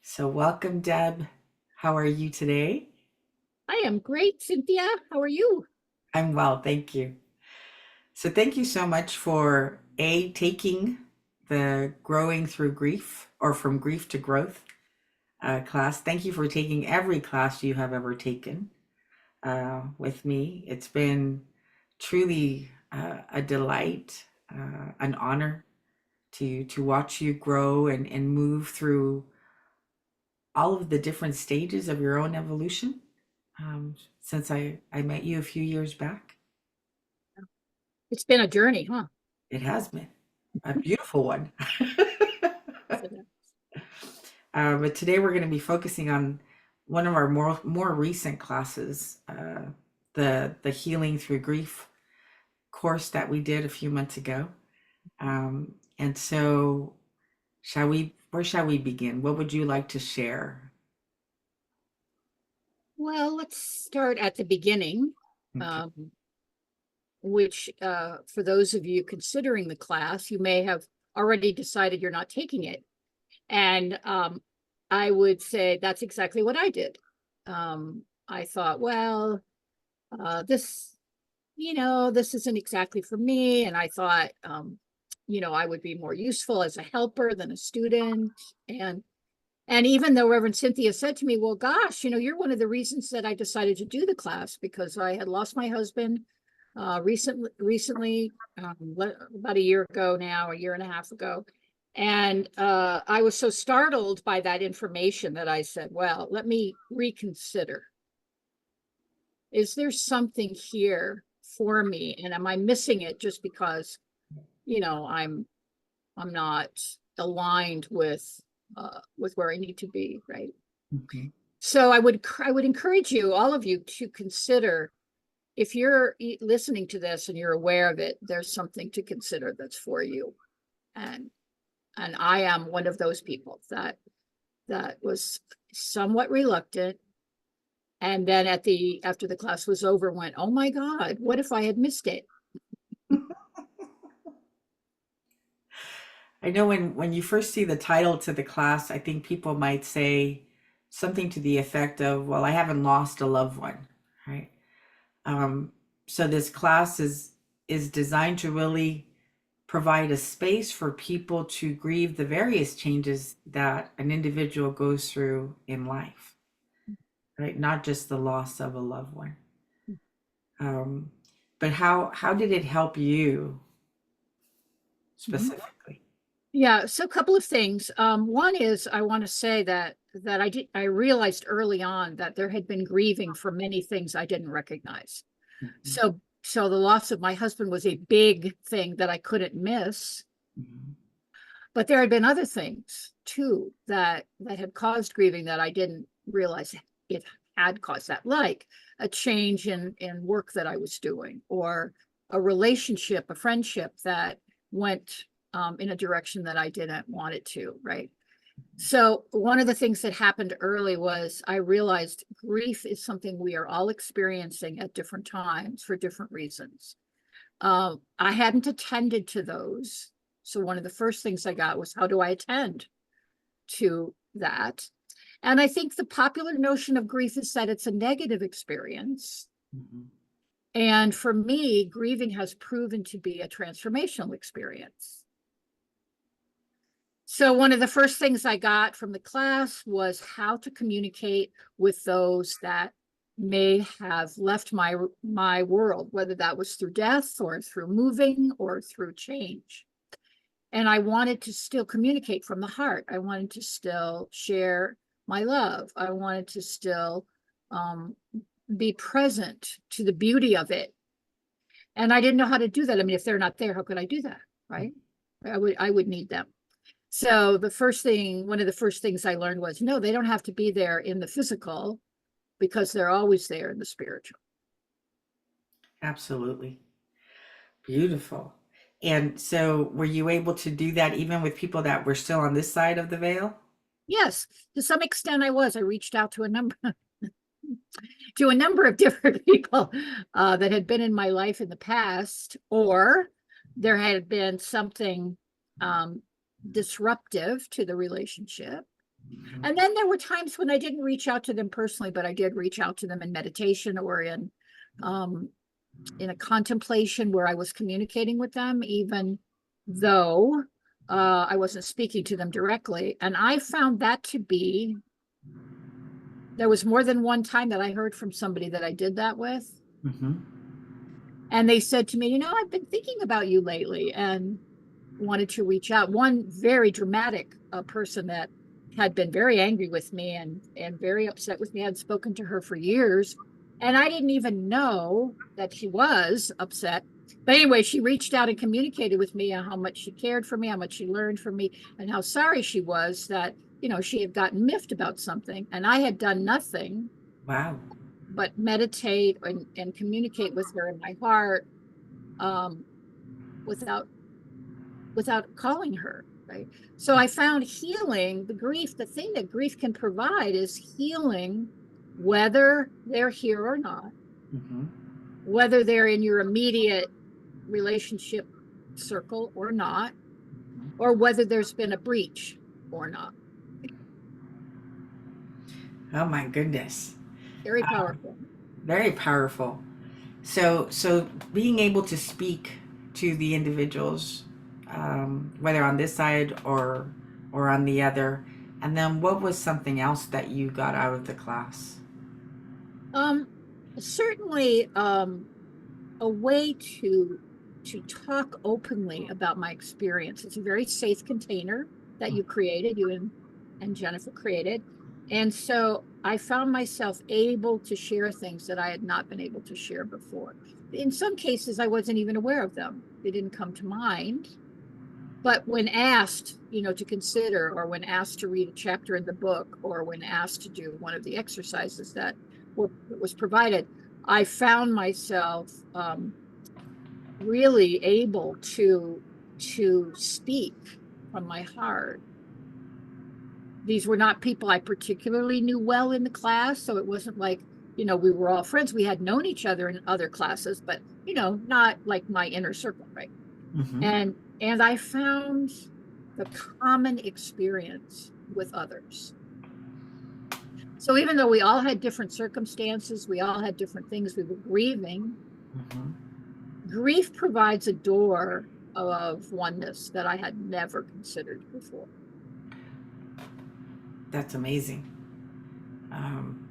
So, welcome, Deb. How are you today? I am great, Cynthia. How are you? I'm well, thank you. So, thank you so much for taking the Growing Through Grief or From Grief to Growth class. Thank you for taking every class you have ever taken with me. It's been truly a delight, an honor to watch you grow and move through all of the different stages of your own evolution since I met you a few years back. It's been a journey, huh? It has been a beautiful one. So that- But today we're going to be focusing on one of our more recent classes, the Healing Through Grief course that we did a few months ago. And so, shall we? Where shall we begin? What would you like to share? Well, let's start at the beginning, Okay. um, which for those of you considering the class, you may have already decided you're not taking it. And I would say that's exactly what I did. I thought, well, this, this isn't exactly for me. And I thought, I would be more useful as a helper than a student. And even though Reverend Cynthia said to me, well, gosh, you're one of the reasons that I decided to do the class because I had lost my husband recently, about a year ago now, a year and a half ago. And I was so startled by that information that I said, well, let me reconsider. Is there something here for me? And am I missing it just because, I'm not aligned with where I need to be, right? Mhm. So I would encourage you, all of you, to consider if you're listening to this and you're aware of it, there's something to consider that's for you. And and I am one of those people that was somewhat reluctant. And then after the class was over, went, oh my God, what if I had missed it? I know when you first see the title to the class, I think people might say something to the effect of, "Well, I haven't lost a loved one," right? Um, so this class is designed to really provide a space for people to grieve the various changes that an individual goes through in life, right? Not just the loss of a loved one. Um, but how did it help you Mhm. specifically? Yeah, so a couple of things. One is I want to say that I realized early on that there had been grieving for many things I didn't recognize. Mhm, So the loss of my husband was a big thing that I couldn't miss, mhm, but there had been other things too that had caused grieving that I didn't realize it had caused that, like a change in work that I was doing, or a relationship, a friendship that went in a direction that I didn't want it to, right? So one of the things that happened early was I realized grief is something we are all experiencing at different times for different reasons. I hadn't attended to those. So one of the first things I got was, how do I attend to that? And I think the popular notion of grief is that it's a negative experience. mhm. And for me, grieving has proven to be a transformational experience. So one of the first things I got from the class was how to communicate with those that may have left my world, whether that was through death or through moving or through change. And I wanted to still communicate from the heart. I wanted to still share my love. I wanted to still um, be present to the beauty of it. And I didn't know how to do that. I mean, if they're not there, how could I do that? Right? I would need them. So one of the first things I learned was, no, they don't have to be there in the physical because they're always there in the spiritual. Absolutely. Beautiful. And so were you able to do that even with people that were still on this side of the veil? Yes, to some extent I was. I reached out to a number to a number of different people that had been in my life in the past, or there had been something um, disruptive to the relationship. And then there were times when I didn't reach out to them personally, but I did reach out to them in meditation or um, in a contemplation where I was communicating with them, even though I wasn't speaking to them directly. And I found that to be, there was more than one time that I heard from somebody that I did that with. Mm-hmm. And they said to me, I've been thinking about you lately and wanted to reach out. One very dramatic person that had been very angry with me and very upset with me. I had spoken to her for years, and I didn't even know that she was upset. But anyway, she reached out and communicated with me on how much she cared for me, how much she learned from me, and how sorry she was that, she had gotten miffed about something. And I had done nothing Wow. but meditate and communicate with her in my heart, um, without calling her, right? So I found healing, the thing that grief can provide is healing, whether they're here or not, Mm-hmm. whether they're in your immediate relationship circle or not, or whether there's been a breach or not. Oh my goodness. Very powerful. Very powerful. So being able to speak to the individuals, whether on this side or on the other, and then what was something else that you got out of the class? Um, Certainly, a way to talk openly about my experience. It's a very safe container that you created, and Jennifer created. And so I found myself able to share things that I had not been able to share before. In some cases, I wasn't even aware of them. They didn't come to mind. But when asked, to consider, or when asked to read a chapter in the book, or when asked to do one of the exercises that was provided, I found myself really able to speak from my heart. These were not people I particularly knew well in the class, so it wasn't like, we were all friends. We had known each other in other classes, but not like my inner circle, right? Mm-hmm. And I found the common experience with others. So even though we all had different circumstances, we all had different things we were grieving, Mm-hmm. grief provides a door of oneness that I had never considered before. That's amazing. Um,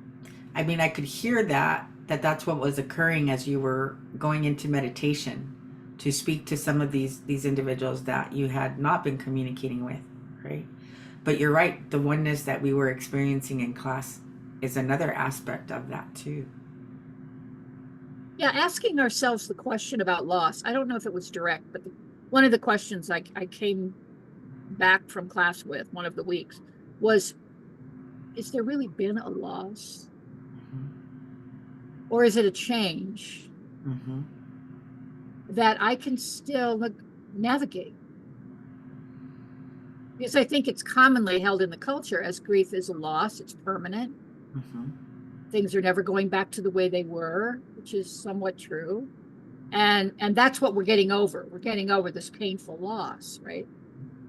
I mean, I could hear that's what was occurring as you were going into meditation to speak to some of these individuals that you had not been communicating with, right? But you're right, the oneness that we were experiencing in class is another aspect of that too. Yeah, asking ourselves the question about loss. I don't know if it was direct, but one of the questions I came back from class with one of the weeks was, is there really been a loss? Or is it a change Mm-hmm. that I can still navigate? Because I think it's commonly held in the culture as grief is a loss, it's permanent. Mm-hmm. Things are never going back to the way they were, which is somewhat true. And that's what we're getting over. We're getting over this painful loss, right?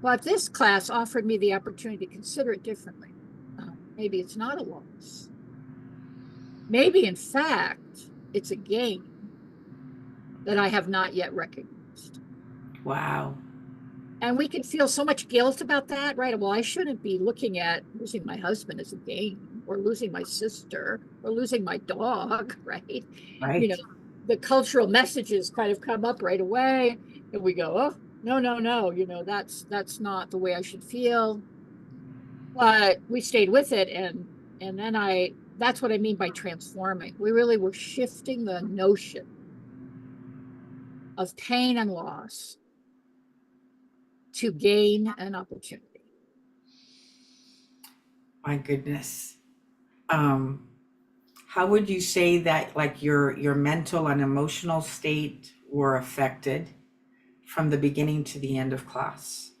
But this class offered me the opportunity to consider it differently. Maybe it's not a loss. Maybe, in fact, it's a gain that I have not yet recognized. Wow. And we can feel so much guilt about that, right? Well, I shouldn't be looking at losing my husband as a gain, or losing my sister, or losing my dog, right? You know, Right. the cultural messages kind of come up right away, and we go, oh, no, no, no, that's not the way I should feel. But we stayed with it, and then that's what I mean by transforming. We really were shifting the notion of pain and loss to gain an opportunity. My goodness. Um, how would you say that like your mental and emotional state were affected from the beginning to the end of class?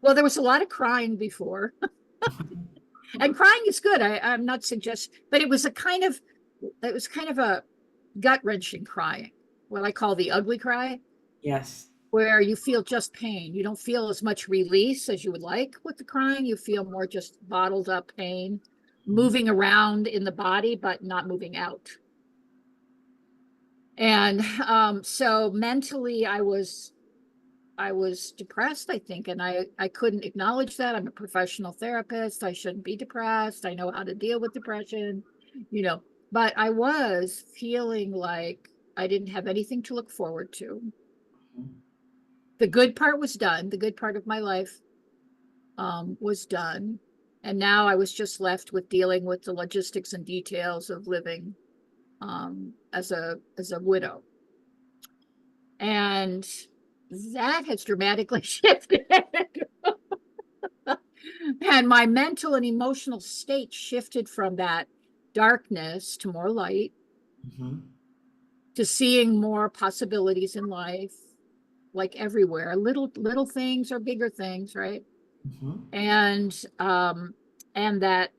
Well, there was a lot of crying before, and crying is good. I'm not suggesting, but it was kind of a gut wrenching crying, what I call the ugly cry. Yes. where you feel just pain. You don't feel as much release as you would like with the crying. You feel more just bottled up pain, moving around in the body, but not moving out. And so mentally, I was depressed, I think, and I couldn't acknowledge that. I'm a professional therapist. I shouldn't be depressed. I know how to deal with depression, you know, but I was feeling like I didn't have anything to look forward to. The good part was done. The good part of my life was done. And now I was just left with dealing with the logistics and details of living as a widow. And that has dramatically shifted. And my mental and emotional state shifted from that darkness to more light, Mhm. to seeing more possibilities in life, like everywhere, little things or bigger things, right? Mhm. And and that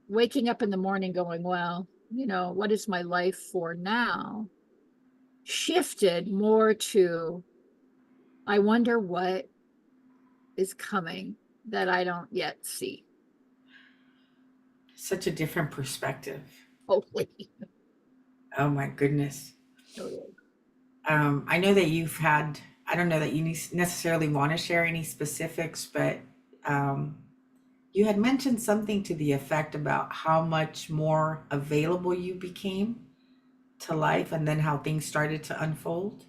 waking up in the morning going, well, you know, what is my life for now, shifted more to, I wonder what is coming that I don't yet see. Such a different perspective. Hopefully. Oh my goodness. Totally. I know that you've had, I don't know that you necessarily want to share any specifics, but um, you had mentioned something to the effect about how much more available you became to life and then how things started to unfold.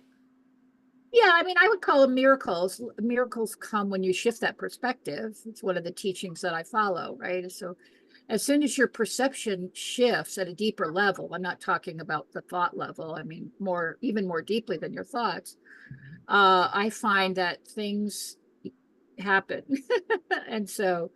Yeah, I mean, I would call them miracles. Miracles come when you shift that perspective. It's one of the teachings that I follow, right? So as soon as your perception shifts at a deeper level, I'm not talking about the thought level, I mean, more, even more deeply than your thoughts, I find that things happen. And so,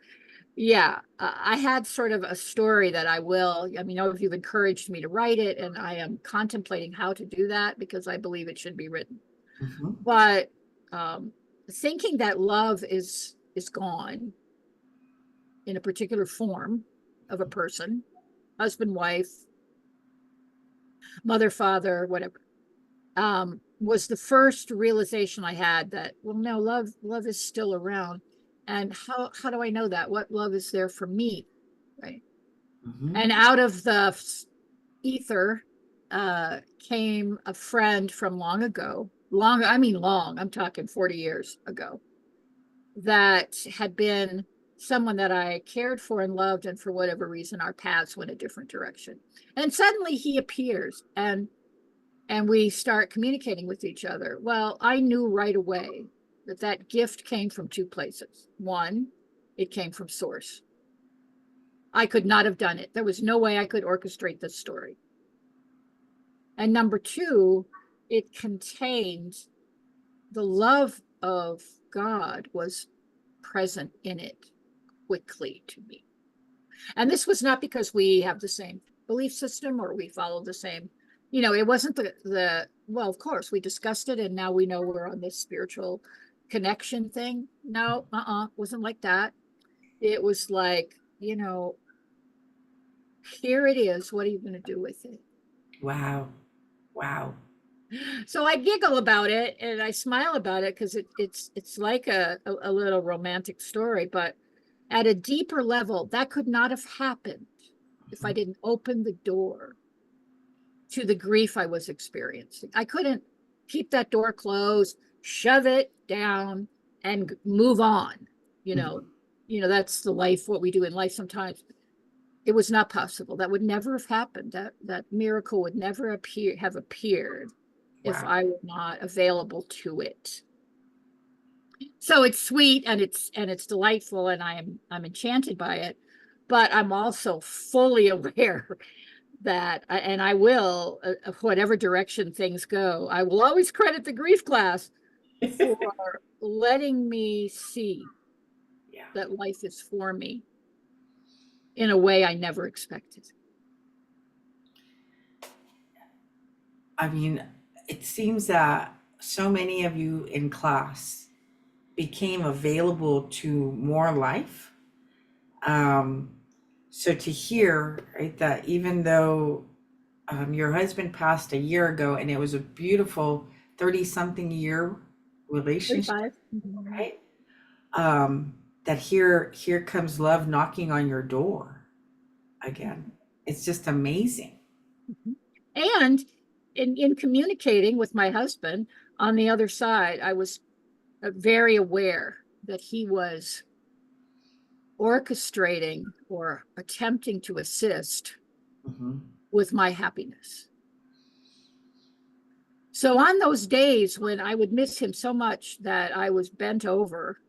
yeah, I had sort of a story that I mean, you've encouraged me to write it, and I am contemplating how to do that because I believe it should be written. Hmm. But um, thinking that love is gone in a particular form of a person, husband, wife, mother, father, whatever, was the first realization I had that, well, no, love is still around. And how do I know that? What love is there for me? Right. Hmm. And out of the ether came a friend from long ago. Long, I mean long, I'm talking 40 years ago, that had been someone that I cared for and loved, and for whatever reason, our paths went a different direction. And suddenly he appears, and we start communicating with each other. Well, I knew right away that that gift came from two places. One, it came from source. I could not have done it. There was no way I could orchestrate this story. And number two, it contained the love of God was present in it quickly to me. And this was not because we have the same belief system or we follow the same, you know, it wasn't well, of course, we discussed it and now we know we're on this spiritual connection thing. No, wasn't like that. It was like, you know, here it is. What are you going to do with it? Wow. Wow. So I giggle about it and I smile about it because it's like a little romantic story, but at a deeper level, that could not have happened if I didn't open the door to the grief I was experiencing. I couldn't keep that door closed, shove it down, and move on. You know, Mhm. that's the life, what we do in life sometimes. It was not possible. That would never have happened. That miracle would never have appeared if Wow. I were not available to it. So it's sweet and it's delightful and I'm enchanted by it, but I'm also fully aware that and I will whatever direction things go, I will always credit the grief class for letting me see Yeah. that life is for me in a way I never expected. I mean, it seems that so many of you in class became available to more life. Um, so to hear, right, that even though your husband passed a year ago and it was a beautiful 30 something year relationship, 35. Mhm. right? That here comes love knocking on your door again. It's just amazing. Mhm. And in communicating with my husband on the other side, I was very aware that he was orchestrating or attempting to assist Hmm. with my happiness. So on those days when I would miss him so much that I was bent over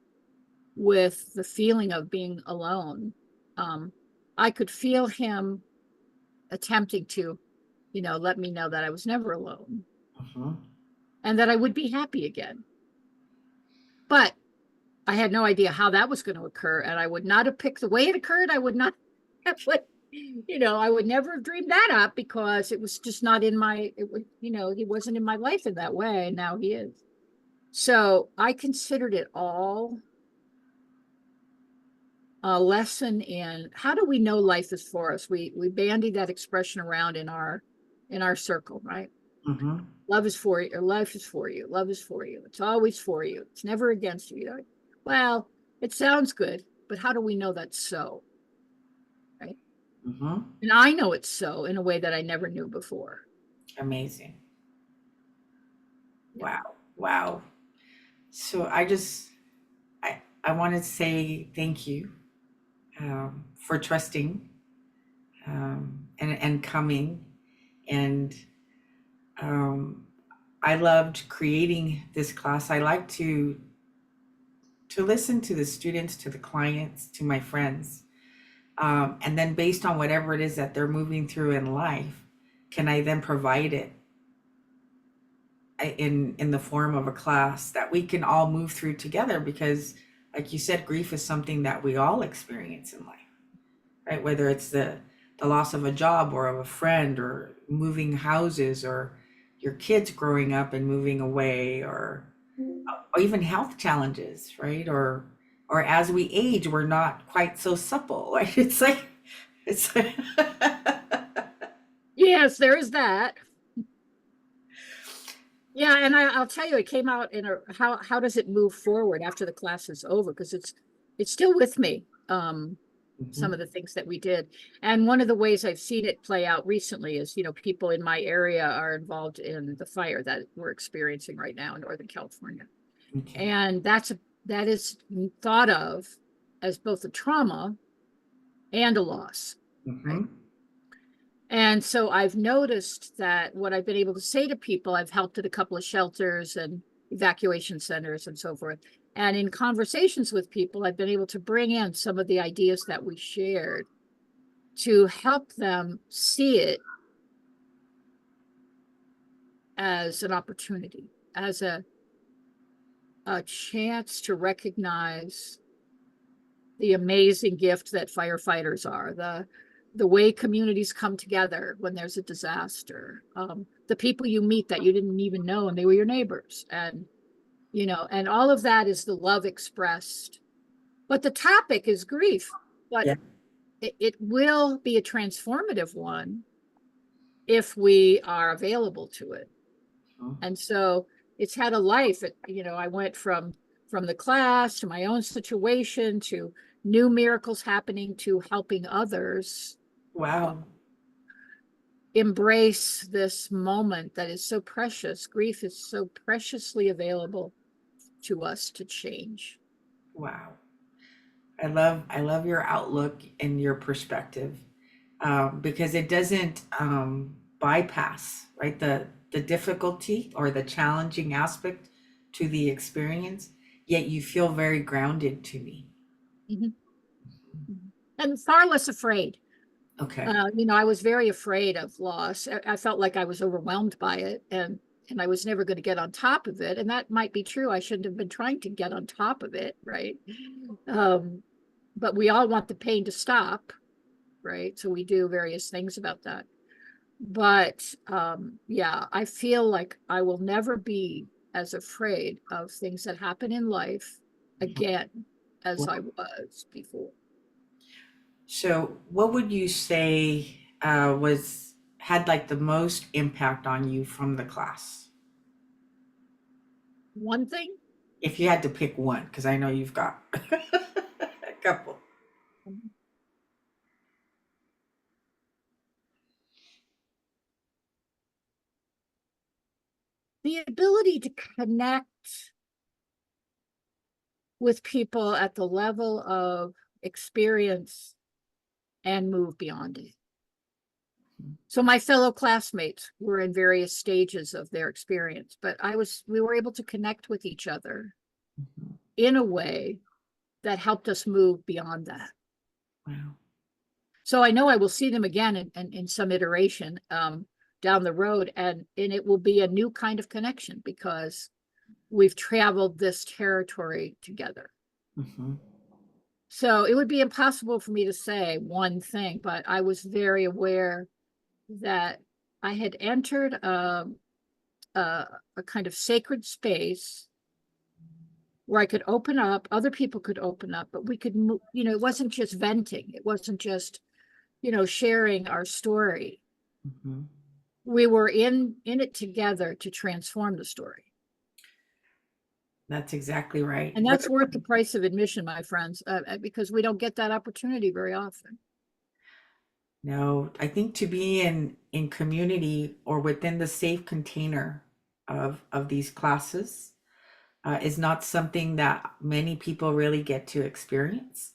with the feeling of being alone, um, I could feel him attempting to, let me know that I was never alone Hmm. and that I would be happy again. But I had no idea how that was going to occur, and I would not have picked the way it occurred. I would not have put, I would never have dreamed that up because it was just not in my, it would, he wasn't in my life in that way, and now he is. So I considered it all a lesson in how do we know life is for us? We bandy that expression around in our circle, right? Hmm. Love is for you, or life is for you, love is for you. It's always for you. It's never against you. Well, it sounds good, but how do we know that's so? Right. Hmm. And I know it's so in a way that I never knew before. Amazing. Yeah. Wow. Wow. So I want to say thank you for trusting and coming. And um, I loved creating this class. I like to listen to the students, to the clients, to my friends, and then based on whatever it is that they're moving through in life, can I then provide it in the form of a class that we can all move through together? Because, like you said, grief is something that we all experience in life, right? Whether it's the loss of a job or of a friend or moving houses or your kids growing up and moving away or even health challenges, right? Or as we age, we're not quite so supple, right? It's like Yes, there is that. Yeah, and I'll tell you, it came out in a how does it move forward after the class is over? Because it's still with me. Some Mhm. of the things that we did. And one of the ways I've seen it play out recently is, people in my area are involved in the fire that we're experiencing right now in Northern California. Okay. And that is thought of as both a trauma and a loss, right? Hmm. And so I've noticed that what I've been able to say to people, I've helped at a couple of shelters and evacuation centers and so forth. And in conversations with people, I've been able to bring in some of the ideas that we shared to help them see it as an opportunity, as a chance to recognize the amazing gift that firefighters are, the way communities come together when there's a disaster, the people you meet that you didn't even know and they were your neighbors, and all of that is the love expressed. But the topic is grief, but Yeah. it will be a transformative one if we are available to it. Mhm. And so it's had a life. I went from the class to my own situation to new miracles happening to helping others Wow. embrace this moment that is so precious. Grief is so preciously available to us to change. Wow. I love your outlook and your perspective, because it doesn't bypass, right, the difficulty or the challenging aspect to the experience, yet you feel very grounded to me. Mhm. And far less afraid. Okay. I was very afraid of loss. I felt like I was overwhelmed by it, and I was never going to get on top of it. And that might be true. I shouldn't have been trying to get on top of it, right? Um, but we all want the pain to stop, right? So we do various things about that. But yeah, I feel like I will never be as afraid of things that happen in life again as I was before. So, what would you say was had like the most impact on you from the class? One thing. If you had to pick one, because I know you've got a couple. The ability to connect with people at the level of experience and move beyond it. So my fellow classmates were in various stages of their experience, but we were able to connect with each other Mhm. in a way that helped us move beyond that. Wow. So I know I will see them again in some iteration down the road, and it will be a new kind of connection because we've traveled this territory together. Hmm. So it would be impossible for me to say one thing, but I was very aware that I had entered a kind of sacred space where I could open up, other people could open up, but we could, it wasn't just venting. It wasn't just, sharing our story. Hmm. We were in it together to transform the story. That's exactly right. And that's worth the price of admission, my friends, because we don't get that opportunity very often. No, I think to be in community or within the safe container of these classes is not something that many people really get to experience.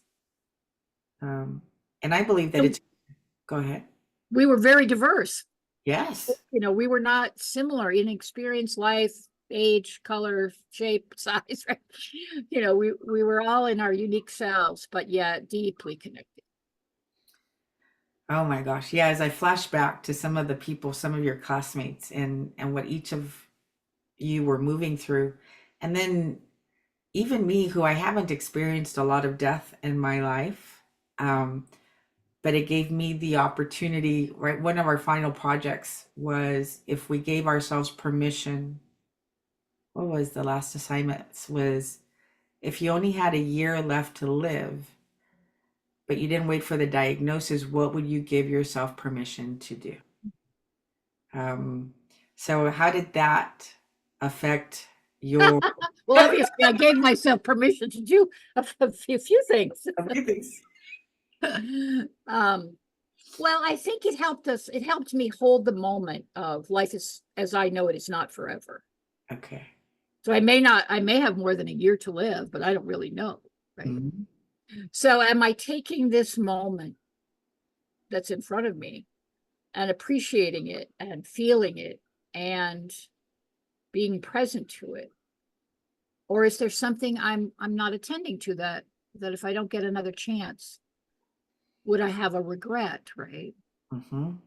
Um, and I believe that So it's, go ahead. we were very diverse. Yes. We were not similar in experience, life, age, color, shape, size, right? We were all in our unique selves, but yet deeply connected. Oh my gosh. Yeah, as I flash back to some of the people, some of your classmates and what each of you were moving through. And then even me, who I haven't experienced a lot of death in my life, but it gave me the opportunity, right? One of our final projects was if we gave ourselves permission, what was the last assignment? Was if you only had a year left to live, but you didn't wait for the diagnosis, what would you give yourself permission to do? Um, so how did that affect your Well, obviously, I gave myself permission to do a few things. things? um, well, I think it helped us. It helped me hold the moment of life is as I know it is not forever. Okay. So I may have more than a year to live, but I don't really know. Right. Mhm. So am I taking this moment that's in front of me and appreciating it and feeling it and being present to it? Or is there something I'm not attending to that if I don't get another chance, would I have a regret, right? Mhm.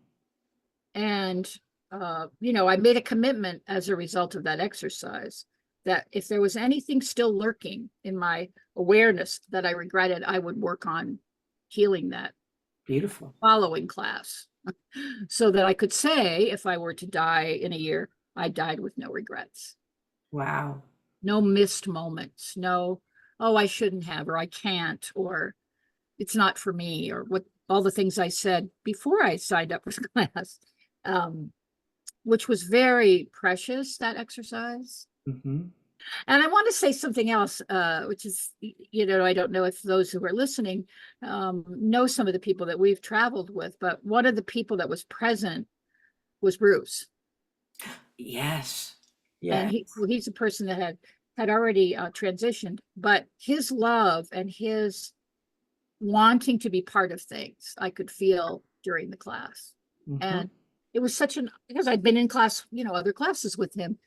And I made a commitment as a result of that exercise that if there was anything still lurking in my awareness that I regretted, I would work on healing that Beautiful. following class so that I could say, if I were to die in a year, I died with no regrets, Wow. no missed moments, no, oh, I shouldn't have, or I can't, or it's not for me, or what all the things I said before I signed up for class, which was very precious, that exercise. Mhm. And I want to say something else, which is, I don't know if those who are listening know some of the people that we've traveled with, but one of the people that was present was Bruce. Yes. And Yes. he's a person that had already transitioned, but his love and his wanting to be part of things I could feel during the class. Mhm. And it was because I'd been in class, other classes with him.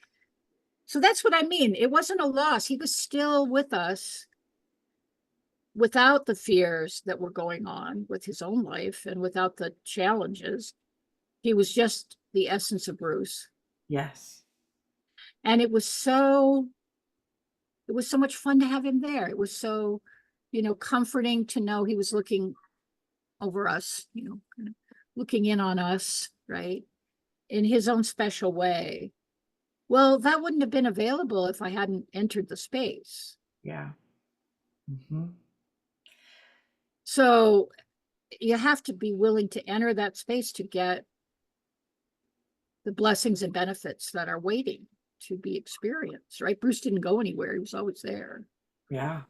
So that's what I mean. It wasn't a loss. He was still with us without the fears that were going on with his own life and without the challenges. He was just the essence of Bruce. Yes. And it was so much fun to have him there. It was so, comforting to know he was looking over us, kind of looking in on us, right? In his own special way. Well, that wouldn't have been available if I hadn't entered the space. Yeah. Mhm. So you have to be willing to enter that space to get the blessings and benefits that are waiting to be experienced, right? Bruce didn't go anywhere. He was always there. Yeah.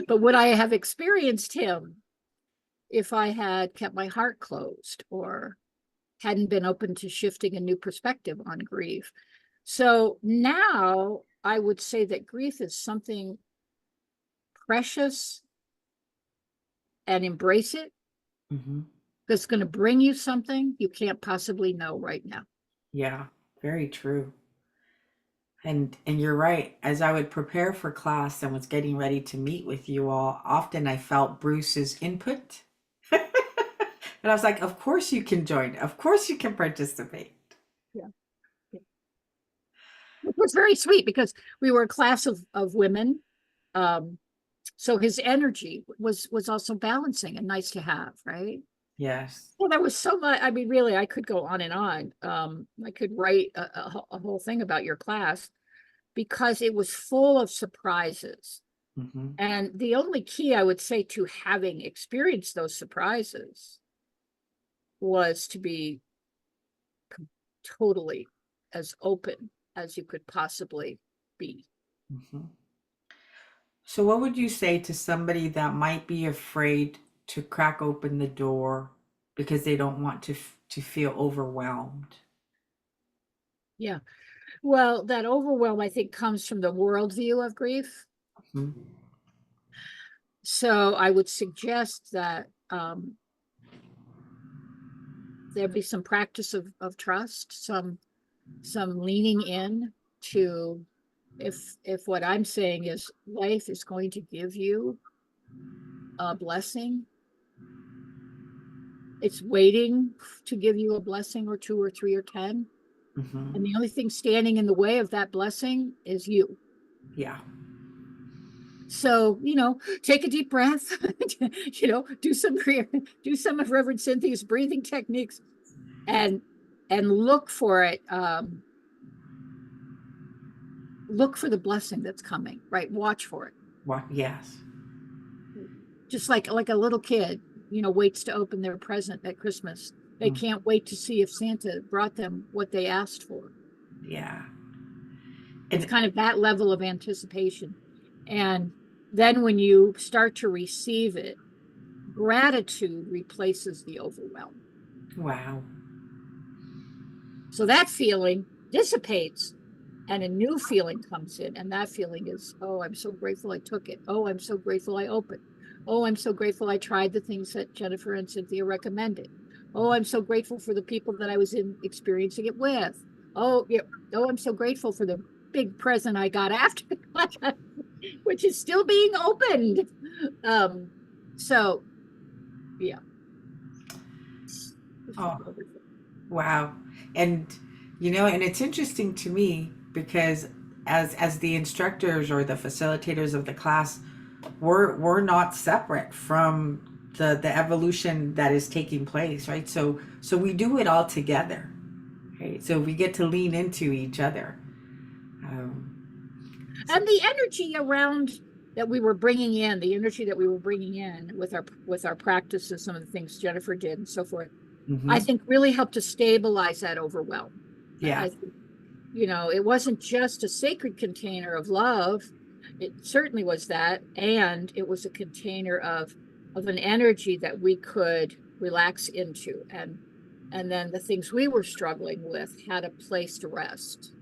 But would I have experienced him if I had kept my heart closed or hadn't been open to shifting a new perspective on grief? So now I would say that grief is something precious, and embrace it. Hmm. That's going to bring you something you can't possibly know right now. Yeah. Very true. And you're right. As I would prepare for class and was getting ready to meet with you all, often I felt Bruce's input. And I was like, of course you can join. Of course you can participate. Yeah. It was very sweet because we were a class of women. Um, so his energy was also balancing and nice to have, right? Yes. Well, there was so much. I mean, really, I could go on and on. I could write a whole thing about your class because it was full of surprises. Hmm. And the only key I would say to having experienced those surprises was to be totally as open as you could possibly be. Hmm. So, what would you say to somebody that might be afraid to crack open the door because they don't want to feel overwhelmed? Yeah. Well, that overwhelm, I think, comes from the worldview of grief. Mhm. So I would suggest that there be some practice of trust, some leaning in to if what I'm saying is life is going to give you a blessing, it's waiting to give you a blessing or two or three or 10. And Hmm. the only thing standing in the way of that blessing is you. Yeah. So, take a deep breath, do some of Reverend Cynthia's breathing techniques and look for it. Look for the blessing that's coming, right? Watch for it. What? Yes. Just like a little kid, waits to open their present at Christmas. They Mm. can't wait to see if Santa brought them what they asked for. Yeah. It's And kind of that level of anticipation. And then when you start to receive it, gratitude replaces the overwhelm. wow. So that feeling dissipates and a new feeling comes in. And that feeling is, oh, I'm so grateful I took it. Oh, I'm so grateful I opened. Oh, I'm so grateful I tried the things that Jennifer and Cynthia recommended. Oh, I'm so grateful for the people that I was experiencing it with. Oh, yeah. Oh, I'm so grateful for the big present I got after the class, which is still being opened. Um, so yeah, it's Oh, wonderful. wow. And and it's interesting to me because as the instructors or the facilitators of the class, we're not separate from the evolution that is taking place, right? So we do it all together, right? So we get to lean into each other. So And the energy around that we were bringing in, the energy that we were bringing in with our practices, some of the things Jennifer did and so forth, I hmm. think really helped to stabilize that overwhelm. Yeah. I think, it wasn't just a sacred container of love. It certainly was that, and it was a container of an energy that we could relax into, and then the things we were struggling with had a place to rest.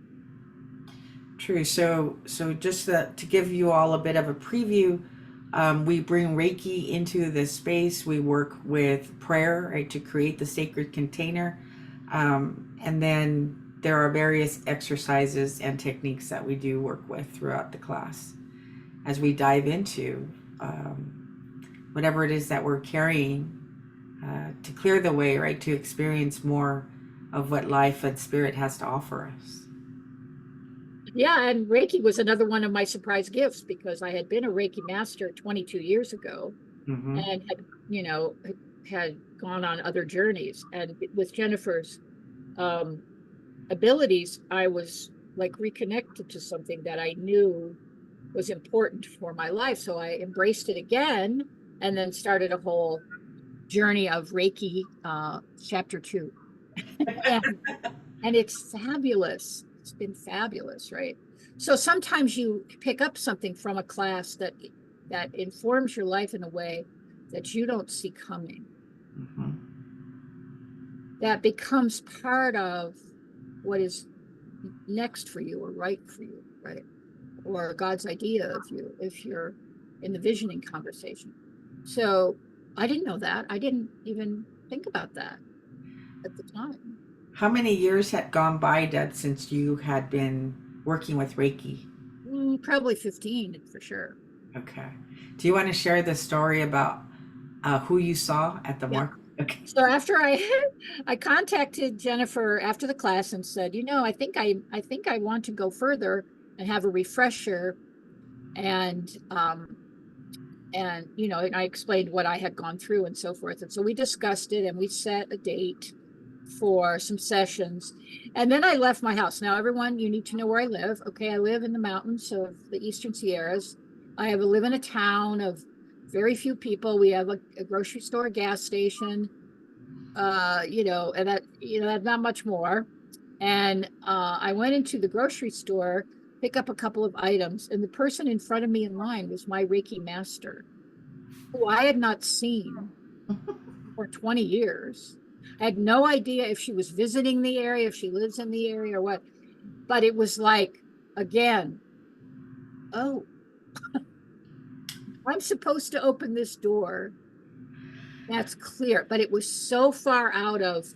True. So just to give you all a bit of a preview, we bring Reiki into this space. We work with prayer, right, to create the sacred container, and then there are various exercises and techniques that we do work with throughout the class as we dive into whatever it is that we're carrying to clear the way, right, to experience more of what life and spirit has to offer us. Yeah, and Reiki was another one of my surprise gifts because I had been a Reiki master 22 years ago Mm-hmm. and had gone on other journeys. And with Jennifer's um, abilities, I was like reconnected to something that I knew was important for my life. So I embraced it again and then started a whole journey of Reiki chapter 2. And and it's fabulous. It's been fabulous, right? So sometimes you pick up something from a class that informs your life in a way that you don't see coming. Hmm. That becomes part of what is next for you or right for you, right? Or God's idea of you if you're in the visioning conversation. So I didn't know that. I didn't even think about that at the time. How many years had gone by, Deb, since you had been working with Reiki? Probably 15 for sure. Okay. Do you want to share the story about who you saw at the Yeah. market? Okay. So after I I contacted Jennifer after the class and said, I think I want to go further and have a refresher and and I explained what I had gone through and so forth. And so we discussed it and we set a date for some sessions. And then I left my house. Now, everyone, you need to know where I live. Okay, I live in the mountains of the Eastern Sierras. live in a town of very few people. We have a grocery store, a gas station, and that's not much more. And I went into the grocery store, pick up a couple of items, and the person in front of me in line was my Reiki master, who I had not seen for 20 years. I had no idea if she was visiting the area, if she lives in the area or what. But it was like, again, oh, I'm supposed to open this door. That's clear. But it was so far out of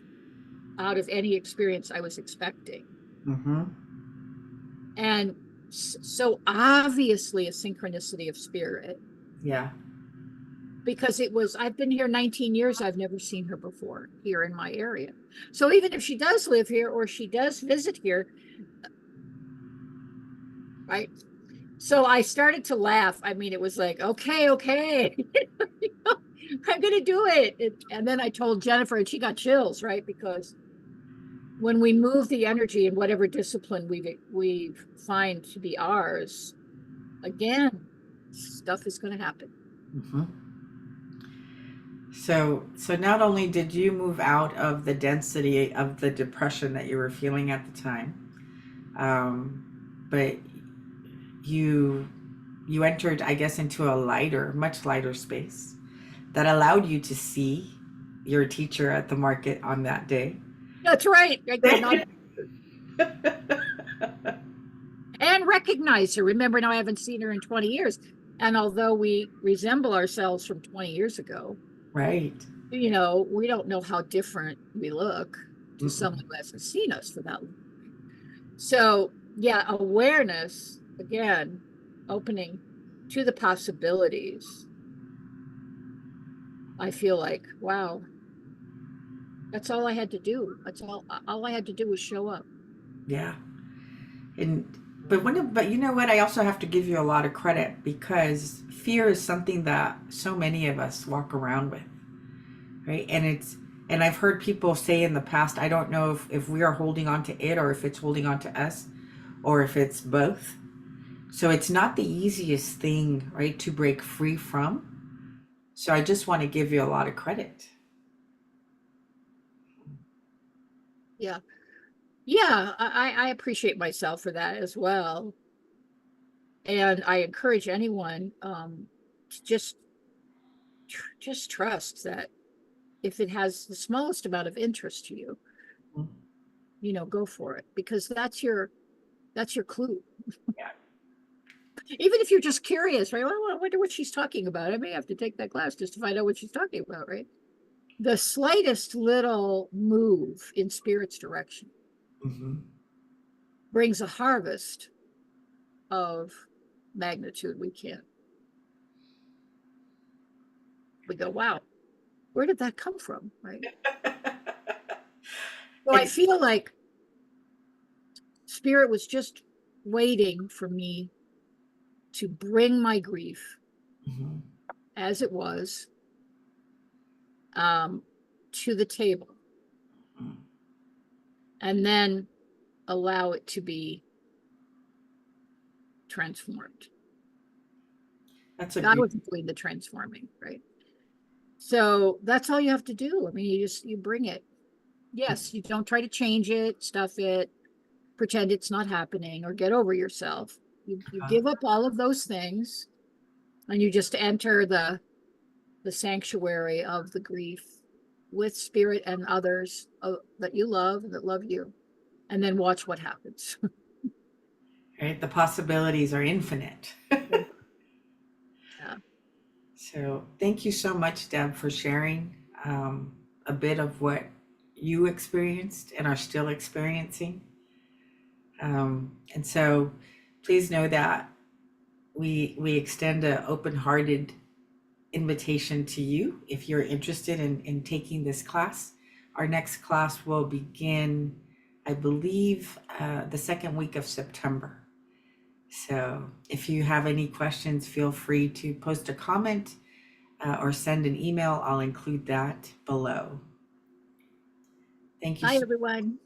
any experience I was expecting. Mm-hmm. And so obviously a synchronicity of spirit, Yeah. because I've been here 19 years. I've never seen her before here in my area. So even if she does live here or she does visit here, right? So I started to laugh. I mean, it was like, okay, I'm going to do it. And then I told Jennifer and she got chills, right? Because when we move the energy in whatever discipline we find to be ours, again, stuff is going to happen. Mm-hmm. So not only did you move out of the density of the depression that you were feeling at the time, but you you entered, I guess, into a lighter, much lighter space that allowed you to see your teacher at the market on that day. That's right. I could not and recognize her. Remember, now I haven't seen her in 20 years. And although we resemble ourselves from 20 years ago, Right. we don't know how different we look to Mm-mm. someone who hasn't seen us for that long. So, yeah, awareness, again, opening to the possibilities. I feel like, wow, that's all I had to do. All I had to do was show up. Yeah. And but you know what? I also have to give you a lot of credit because fear is something that so many of us walk around with, right? And I've heard people say in the past, I don't know if we are holding on to it or if it's holding on to us or if it's both. So it's not the easiest thing, right, to break free from. So I just want to give you a lot of credit. Yeah. Yeah, I appreciate myself for that as well. And I encourage anyone to just trust that if it has the smallest amount of interest to you, go for it, because that's your clue. Yeah. Even if you're just curious, right? Well, I wonder what she's talking about. I may have to take that class just to find out what she's talking about, right? The slightest little move in spirit's direction Mm-hmm. brings a harvest of magnitude we go, wow, where did that come from, right? So I And feel like spirit was just waiting for me to bring my grief mhm. as it was, um, to the table, and then allow it to be transformed. That's a God beautiful. wasn't doing the transforming, right? So that's all you have to do. I mean, you bring it. Yes, you don't try to change it, stuff it, pretend it's not happening or get over yourself. You Uh, give up all of those things and you just enter the sanctuary of the grief with spirit and others that you love and that love you, and then watch what happens. right? The possibilities are infinite. Yeah. So thank you so much, Deb, for sharing a bit of what you experienced and are still experiencing. And so please know that we extend an open-hearted invitation to you if you're interested in taking this class. Our next class will begin, I believe, the second week of September. So if you have any questions, feel free to post a comment or send an email. I'll include that below. Thank you Bye, so everyone.